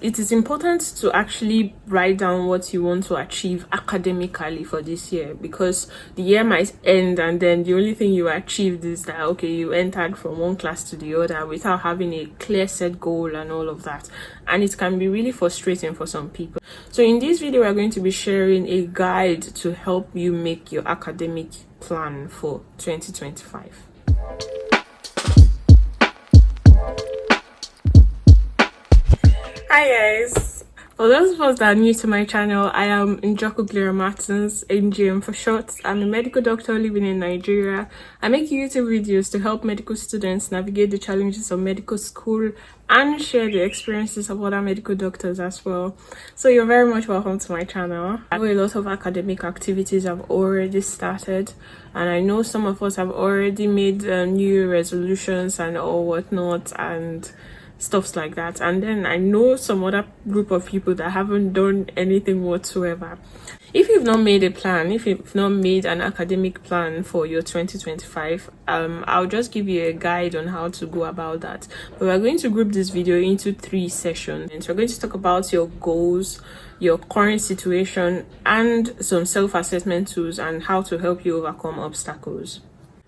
it is important to actually write down what you want to achieve academically for this year, because the year might end and then the only thing you achieved is that, okay, you entered from one class to the other without having a clear set goal and all of that, and it can be really frustrating for some people. So in this video, we're going to be sharing a guide to help you make your academic plan for 2025. Hi guys, for those of us that are new to my channel, I am Njoku Clara Martins, NGM for short. I'm a medical doctor living in Nigeria. I make YouTube videos to help medical students navigate the challenges of medical school and share the experiences of other medical doctors as well. So you're very much welcome to my channel. I know a lot of academic activities have already started, and I know some of us have already made new resolutions and all whatnot and stuffs like that, and then I know some other group of people that haven't done anything whatsoever. If you've not made a plan, if you've not made an academic plan for your 2025, I'll just give you a guide on how to go about that. But we're going to group this video into 3 sessions, and so we're going to talk about your goals, your current situation, and some self-assessment tools and how to help you overcome obstacles.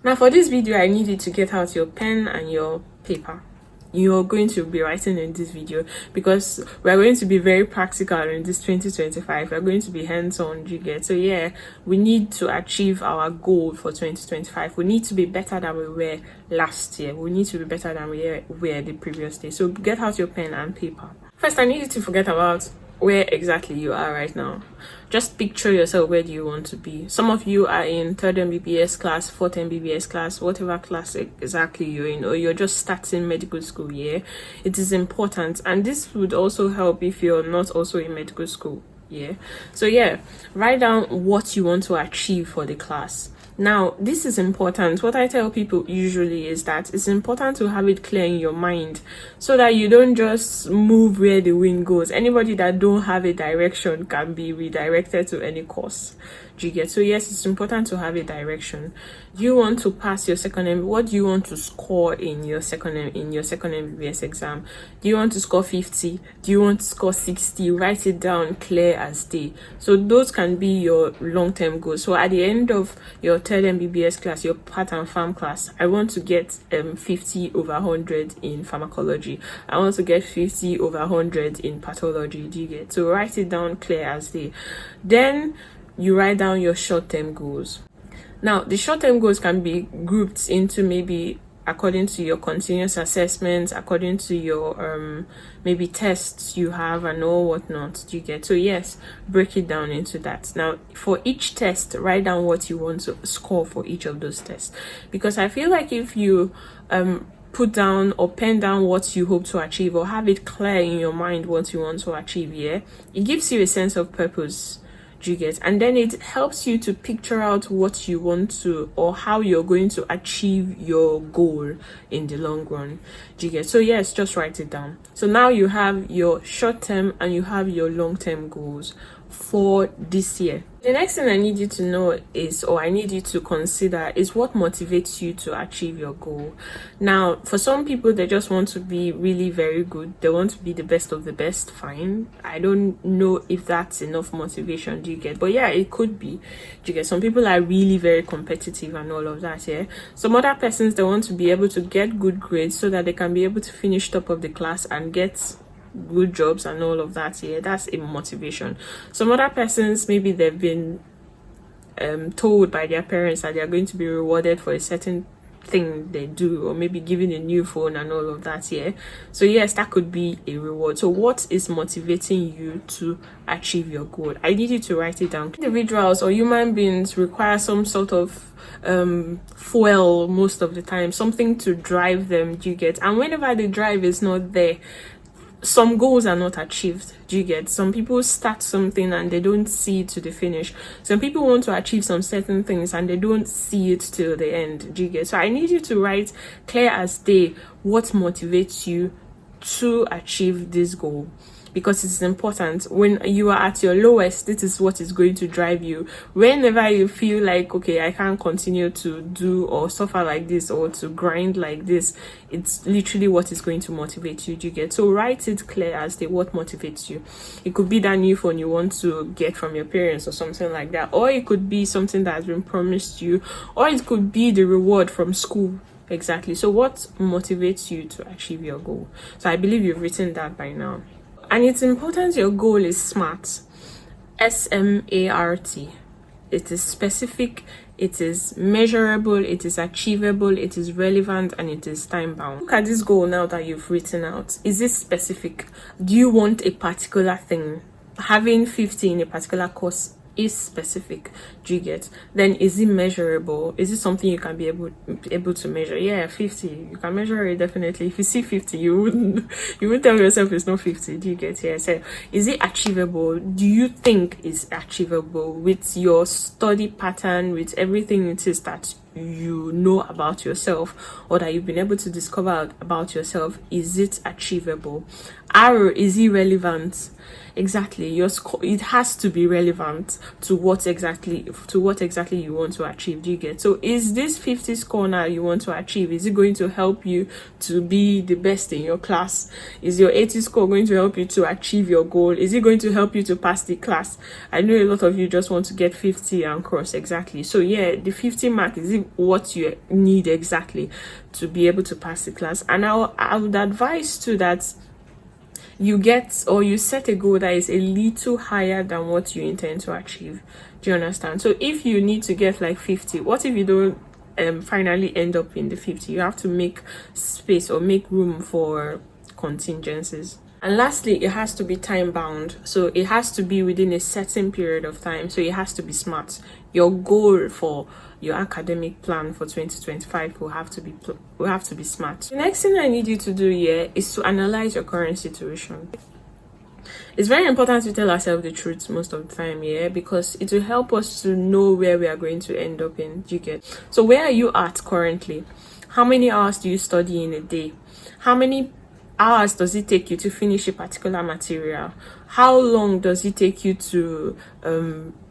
Now for this video, I need you to get out your pen and your paper. You're going to be writing in this video because we're going to be very practical in this 2025. We're going to be hands-on, you get. So yeah, we need to achieve our goal for 2025. We need to be better than we were last year. We need to be better than we were the previous day. So get out your pen and paper. First, I need you to forget about where exactly you are right now. Just picture yourself, where do you want to be? Some of you are in 3rd MBBS class, 4th MBBS class, whatever class exactly you're in, or you're just starting medical school year. It is important, and this would also help if you're not also in medical school. So write down what you want to achieve for the class. Now, this is important. What I tell people usually is that it's important to have it clear in your mind so that you don't just move where the wind goes. Anybody that don't have a direction can be redirected to any course. Do you get? So yes, it's important to have a direction. Do you want to pass your second MBBS? What do you want to score in your second MBBS exam? Do you want to score 50? Do you want to score 60? Write it down clear as day. So those can be your long-term goals. So at the end of your 3rd MBBS class, your Path and Pharm class, I want to get 50 over 100 in pharmacology. I want to get 50 over 100 in pathology. Do you get? So write it down clear as day. Then you write down your short-term goals. Now, the short-term goals can be grouped into maybe according to your continuous assessments, according to your maybe tests you have and all whatnot. Do you get? So yes, break it down into that. Now, for each test, write down what you want to score for each of those tests, because I feel like if you put down or pen down what you hope to achieve, or have it clear in your mind what you want to achieve, it gives you a sense of purpose. Do you get? And then it helps you to picture out what you want to, or how you're going to achieve your goal in the long run. Do you get? So yes, just write it down. So now you have your short-term and you have your long-term goals for this year. The next thing I need you to know is, or I need you to consider, is what motivates you to achieve your goal. Now, for some people, they just want to be really very good. They want to be the best of the best. Fine. I don't know if that's enough motivation. Do you get? But yeah, it could be. Do you get? Some people are really very competitive and all of that. Some other persons, they want to be able to get good grades so that they can be able to finish top of the class and get good jobs and all of that. That's a motivation. Some other persons, maybe they've been told by their parents that they are going to be rewarded for a certain thing they do, or maybe given a new phone and all of that. So yes, that could be a reward. So what is motivating you to achieve your goal? I need you to write it down. Individuals or human beings require some sort of fuel most of the time, something to drive them. Do you get? And whenever the drive is not there, some goals are not achieved. Do you get? Some people start something and they don't see it to the finish. Some people want to achieve some certain things and they don't see it till the end. Do you get? So I need you to write clear as day what motivates you to achieve this goal, because it's important. When you are at your lowest, this is what is going to drive you. Whenever you feel like, okay, I can't continue to do or suffer like this or to grind like this, it's literally what is going to motivate you. Do you get? So write it clear as to what motivates you. It could be that new phone you want to get from your parents or something like that, or it could be something that has been promised you, or it could be the reward from school. Exactly. So what motivates you to achieve your goal? So I believe you've written that by now. And it's important your goal is SMART. SMART. It is specific, it is measurable, it is achievable, it is relevant, and it is time bound. Look at this goal now that you've written out. Is it specific? Do you want a particular thing? Having 50 in a particular course is specific. Do you get? Then is it measurable? Is it something you can be able to measure? Yeah, 50, you can measure it definitely. If you see 50, you wouldn't tell yourself it's not 50. Do you get? Yeah. So is it achievable? Do you think it's achievable with your study pattern, with everything it is that you know about yourself or that you've been able to discover about yourself? Is it achievable? R, is it relevant? Exactly, your score, it has to be relevant to what exactly you want to achieve. Do you get? So is this 50 score now you want to achieve, is it going to help you to be the best in your class? Is your 80 score going to help you to achieve your goal? Is it going to help you to pass the class? I know a lot of you just want to get 50 and cross. Exactly. So yeah, the 50 mark, is it what you need exactly to be able to pass the class? And I would advise too that you get or you set a goal that is a little higher than what you intend to achieve. Do you understand? So if you need to get like 50, what if you don't finally end up in the 50? You have to make space or make room for contingencies. And lastly, it has to be time bound. So it has to be within a certain period of time. So it has to be SMART. Your goal for your academic plan for 2025 will have to be SMART. The next thing I need you to do here is to analyze your current situation. It's very important to tell ourselves the truth most of the time, yeah, because it will help us to know where we are going to end up in. Do you get? So where are you at currently? How many hours do you study in a day? How many hours does it take you to finish a particular material? How long does it take you to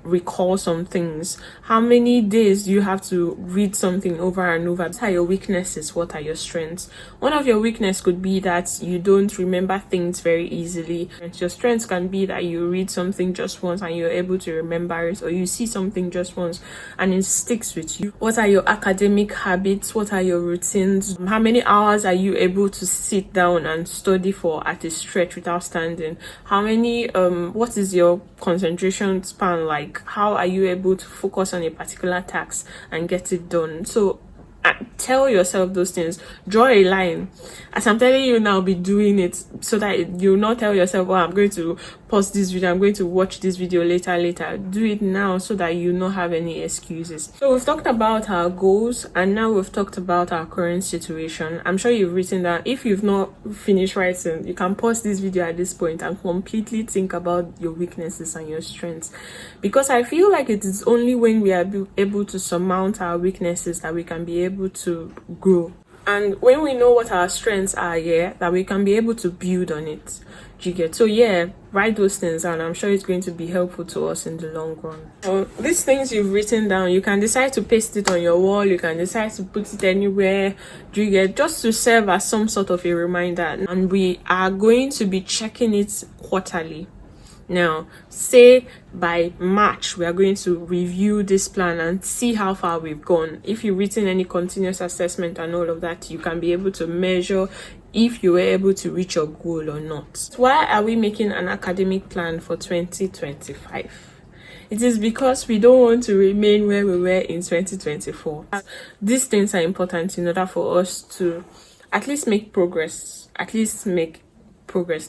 recall some things? How many days do you have to read something over and over? What are your weaknesses? What are your strengths? One of your weaknesses could be that you don't remember things very easily. And your strengths can be that you read something just once and you're able to remember it, or you see something just once and it sticks with you. What are your academic habits? What are your routines? How many hours are you able to sit down and study for at a stretch without standing? How many what is your concentration span like? How are you able to focus on a particular task and get it done? So tell yourself those things. Draw a line. As I'm telling you now, be doing it so that you'll not tell yourself, oh, I'm going to pause this video, I'm going to watch this video later. Do it now so that you not have any excuses. So we've talked about our goals and now we've talked about our current situation. I'm sure you've written that. If you've not finished writing, you can pause this video at this point and completely think about your weaknesses and your strengths, because I feel like it is only when we are able to surmount our weaknesses that we can be able to grow. And when we know what our strengths are, yeah, that we can be able to build on it. Do you get? So yeah, write those things and I'm sure it's going to be helpful to us in the long run. So these things you've written down, you can decide to paste it on your wall, you can decide to put it anywhere. Do you get? Just to serve as some sort of a reminder. And we are going to be checking it quarterly. Now, say by March, we are going to review this plan and see how far we've gone. If you've written any continuous assessment and all of that, you can be able to measure if you were able to reach your goal or not. Why are we making an academic plan for 2025? It is because we don't want to remain where we were in 2024. These things are important in order for us to at least make progress,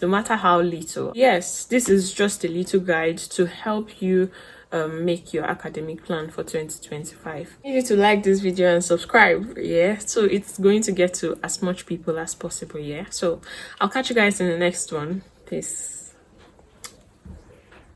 no matter how little. Yes, this is just a little guide to help you make your academic plan for 2025. You need to like this video and subscribe, yeah, so it's going to get to as much people as possible. Yeah, so I'll catch you guys in the next one. Peace.